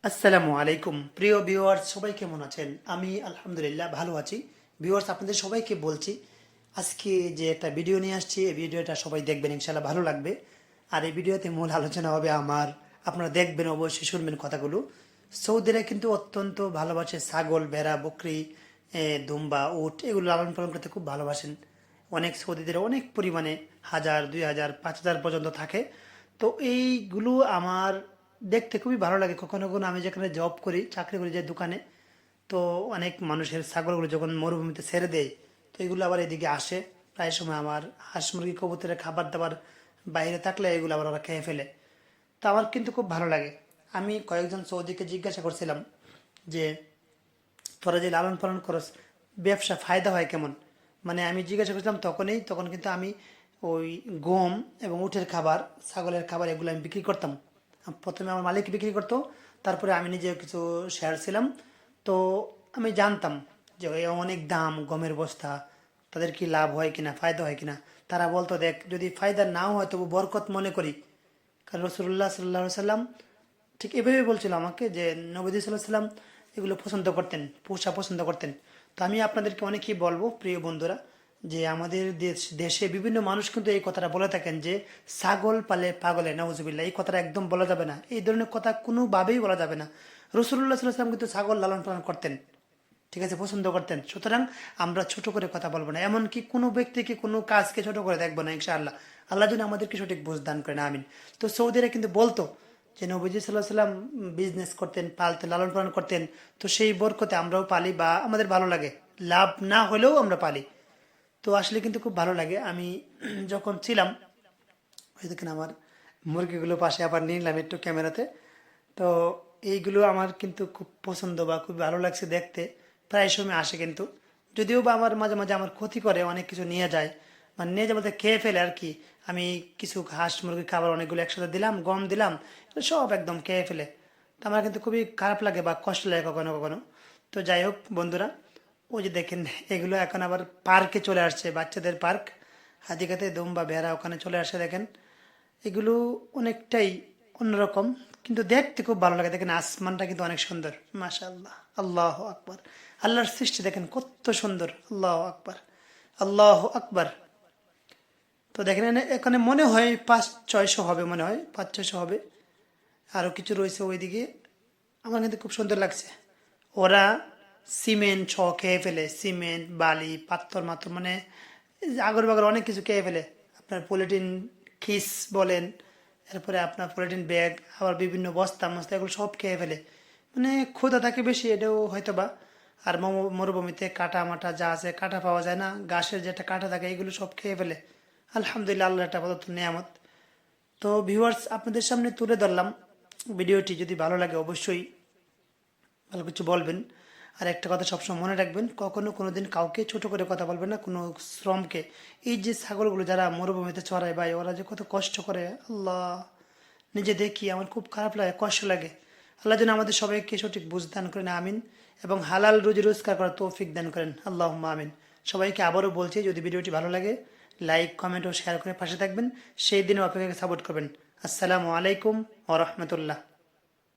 আসসালামু আলাইকুম প্রিয় ভিউয়ার্স, সবাই কেমন আছেন? আমি আলহামদুলিল্লাহ ভালো আছি। ভিউয়ার্স, আপনাদের সবাইকে বলছি, আজকে যে একটা ভিডিও নিয়ে আসছি, এই ভিডিওটা সবাই দেখবেন, ইনশাল্লাহ ভালো লাগবে। আর এই ভিডিওতে মূল আলোচনা হবে আমার, আপনারা দেখবেন, অবশ্যই শুনবেন কথাগুলো। সৌদিরা কিন্তু অত্যন্ত ভালোবাসে ছাগল, ভেড়া, বকরি, দুম্বা, উট, এগুলো লালন পালন করতে খুব ভালোবাসেন। অনেক সৌদিদের অনেক পরিমাণে 1000, 2000, 5000 পর্যন্ত থাকে। তো এইগুলো আমার দেখতে খুবই ভালো লাগে। কখনো কখনো আমি যেখানে জব করি, চাকরি করি, যে দোকানে, তো অনেক মানুষের ছাগলগুলো যখন মরুভূমিতে ছেড়ে দেয়, তো এগুলো আবার এদিকে আসে। প্রায় সময় আমার হাঁস মুরগি কবুতরের খাবার দাবার বাইরে থাকলে এগুলো আবার ওরা খেয়ে ফেলে। তো আমার কিন্তু খুব ভালো লাগে। আমি কয়েকজন সৌদিকে জিজ্ঞাসা করছিলাম যে, তোরা যে লালন পালন করস, ব্যবসা ফায়দা হয় কেমন? মানে আমি জিজ্ঞাসা করছিলাম তখন কিন্তু আমি ওই গম এবং উটের খাবার, ছাগলের খাবার, এগুলো আমি বিক্রি করতাম। প্রথমে আমার মালিক বিক্রি করতো, তারপরে আমি নিজে কিছু শেয়ার ছিলাম। তো আমি জানতাম যে এই অনেক দাম গমের বস্তা, তাদের কি লাভ হয় কিনা, ফায়দা হয় কিনা। তারা বলতো, দেখ, যদি ফায়দা নাও হয় তবু বরকত মনে করি। কারণ রসুল্লাহ সাল্লাহ সাল্লাম ঠিক এভাবে বলছিল আমাকে যে নবী সাল্লাহ সাল্লাম এগুলো পছন্দ করতেন, পোষা পছন্দ করতেন। তো আমি আপনাদেরকে অনেকেই বলবো, প্রিয় বন্ধুরা, যে আমাদের দেশে বিভিন্ন মানুষ কিন্তু এই কথাটা বলে থাকেন যে ছাগল পালে পাগলে নাউজুবিল্লাহ, এই কথাটা একদম বলা যাবে না। এই ধরনের কথা কোনোভাবেই বলা যাবে না। রসুল্লাহ সাল্লাহ সাল্লাম কিন্তু ছাগল লালন পালন করতেন, ঠিক আছে, পছন্দ করতেন। সুতরাং আমরা ছোট করে কথা বলবো না, এমনকি কোনো ব্যক্তিকে, কোনো কাজকে ছোট করে দেখবো না, ইনশাআল্লাহ। আল্লাহ যেন আমাদেরকে সঠিক বুঝ দান করেন, আমিন। তো সৌদিরা কিন্তু বলতো যে নবীজি সাল্লাহ সাল্লাম বিজনেস করতেন, পালতেন, লালন পালন করতেন। তো সেই বরকতে আমরাও পালি বা আমাদের ভালো লাগে, লাভ না হলেও আমরা পালি। তো আসলে কিন্তু খুব ভালো লাগে। আমি যখন ছিলাম, ওই দেখেন আমার মুরগিগুলো পাশে আবার নিলাম একটু ক্যামেরাতে। তো এইগুলো আমার কিন্তু খুব পছন্দ বা খুব ভালো লাগছে দেখতে। প্রায় সময় আসে কিন্তু, যদিও বা আমার মাঝে মাঝে আমার ক্ষতি করে, অনেক কিছু নিয়ে যায়, মানে নিয়ে যাবো খেয়ে ফেলে আর কি। আমি কিছু হাঁস মুরগির খাবার অনেকগুলো একসাথে দিলাম, গম দিলাম, এগুলো সব একদম খেয়ে ফেলে। তো আমার কিন্তু খুবই খারাপ লাগে বা কষ্ট লাগে কখনো কখনো। তো যাই হোক বন্ধুরা, ওই যে দেখেন, এগুলো এখন আবার পার্কে চলে আসছে, বাচ্চাদের পার্ক, হাতিকাতে দুম্বা ভেড়া ওখানে চলে আসে দেখেন। এগুলো অনেকটাই অন্যরকম, কিন্তু দেখতে খুব ভালো লাগে। দেখেন আসমানটা কিন্তু অনেক সুন্দর, মাশাআল্লাহ, আল্লাহ আকবার। আল্লাহর সৃষ্টি দেখেন কত সুন্দর, আল্লাহ আকবার, আল্লাহ আকবার। তো দেখেন এখানে মনে হয় 500-600 হবে, মনে হয় 500-600 হবে। আরও কিছু রয়েছে ওইদিকে। আমার কিন্তু খুব সুন্দর লাগছে। ওরা সিমেন্ট খেয়ে ফেলে, সিমেন্ট, বালি, পাথর মাথর, মানে আগর বাগর অনেক কিছু খেয়ে ফেলে। আপনার পলিথিন খিস বলেন, এরপরে আপনার পলিথিন ব্যাগ, আবার বিভিন্ন বস্তা মস্তা, এগুলো সব খেয়ে ফেলে। মানে ক্ষুধা থাকে বেশি, এটাও হয়তো বা। আর মরুভূমিতে কাটা মাটা যা আছে, কাটা পাওয়া যায় না, ঘাসের যেটা কাটা থাকে, এগুলো সব খেয়ে ফেলে। আলহামদুলিল্লাহ, আল্লাহ একটা প্রদত্ত নিয়ামত। তো ভিউয়ার্স, আপনাদের সামনে তুলে ধরলাম। ভিডিওটি যদি ভালো লাগে অবশ্যই ভালো কিছু বলবেন। আর একটা কথা সবসময় মনে রাখবেন, কখনো কোনো দিন কাউকে ছোট করে কথা বলবেন না, কোনো শ্রমকে। এই যে ছাগলগুলো যারা মরুভূমিতে চড়ায়, ভাই, ওরা যে কত কষ্ট করে, আল্লাহ, নিজে দেখি আমার খুব খারাপ লাগে, কষ্ট লাগে। আল্লাহ যেন আমাদের সবাইকে সঠিক বুঝ দান করেন, আমিন। এবং হালাল রুজি রোজগার করার তৌফিক দান করেন, আল্লাহ আমিন। সবাইকে আবারও বলছি, যদি ভিডিওটি ভালো লাগে, লাইক, কমেন্ট ও শেয়ার করে পাশে থাকবেন। সেই দিনও আপনাকে সাপোর্ট করবেন। আসসালামু আলাইকুম ওয়া রাহমাতুল্লাহ।